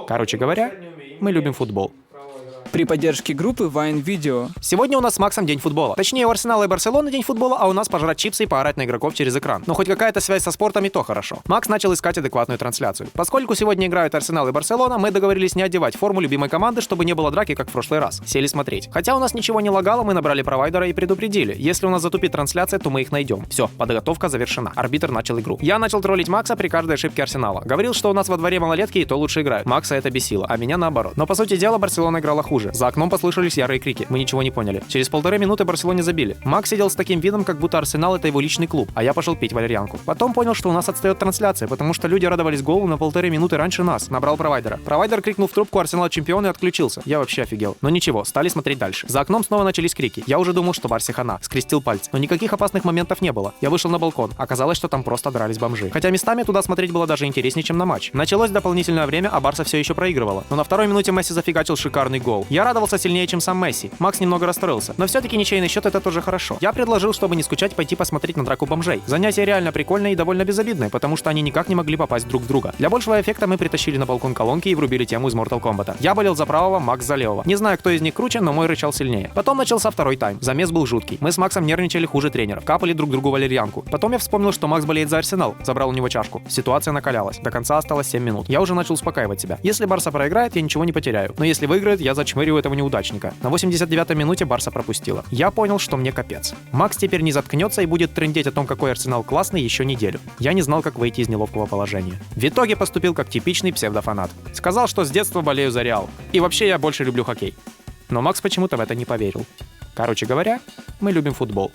Короче говоря, мы любим футбол. При поддержке группы Vine Video. Сегодня у нас с Максом день футбола. Точнее, у Арсенала и Барселоны день футбола, а у нас пожрать чипсы и поорать на игроков через экран. Но хоть какая-то связь со спортом и то хорошо. Макс начал искать адекватную трансляцию. Поскольку сегодня играют Арсенал и Барселона, мы договорились не одевать форму любимой команды, чтобы не было драки, как в прошлый раз. Сели смотреть. Хотя у нас ничего не лагало, мы набрали провайдера и предупредили. Если у нас затупит трансляция, то мы их найдем. Все, подготовка завершена. Арбитр начал игру. Я начал троллить Макса при каждой ошибке Арсенала. Говорил, что у нас во дворе малолетки и то лучше играют. Макса это бесило, а меня наоборот. Но по сути дела Барселона играла хуже. За окном послышались ярые крики. Мы ничего не поняли. Через 1,5 минуты Барселоне забили. Макс сидел с таким видом, как будто Арсенал это его личный клуб, а я пошел пить валерьянку. Потом понял, что у нас отстает трансляция, потому что люди радовались голу на 1,5 минуты раньше нас. Набрал провайдера. Провайдер крикнул в трубку «Арсенал чемпион» и отключился. Я вообще офигел. Но ничего, стали смотреть дальше. За окном снова начались крики. Я уже думал, что Барсе хана. Скрестил пальцы. Но никаких опасных моментов не было. Я вышел на балкон. Оказалось, что там просто дрались бомжи. Хотя местами туда смотреть было даже интереснее, чем на матч. Началось дополнительное время, а Барса все еще проигрывала. Но на 2-й минуте Месси зафигачил шикарный гол. Я радовался сильнее, чем сам Месси. Макс немного расстроился. Но все-таки ничейный счет это тоже хорошо. Я предложил, чтобы не скучать, пойти посмотреть на драку бомжей. Занятие реально прикольное и довольно безобидное, потому что они никак не могли попасть друг в друга. Для большего эффекта мы притащили на балкон колонки и врубили тему из Mortal Kombat. Я болел за правого, Макс за левого. Не знаю, кто из них круче, но мой рычал сильнее. Потом начался второй тайм. Замес был жуткий. Мы с Максом нервничали хуже тренеров. Капали друг другу валерьянку. Потом я вспомнил, что Макс болеет за Арсенал. Забрал у него чашку. Ситуация накалялась. До конца осталось 7 минут. Я уже начал успокаивать себя. Если Барса проиграет, я ничего не потеряю. Но если выиграет, я зачмырю этого неудачника. На 89-й минуте Барса пропустила. Я понял, что мне капец. Макс теперь не заткнется и будет трындеть о том, какой Арсенал классный еще неделю. Я не знал, как выйти из неловкого положения. В итоге поступил как типичный псевдофанат. Сказал, что с детства болею за Реал. И вообще я больше люблю хоккей. Но Макс почему-то в это не поверил. Короче говоря, мы любим футбол.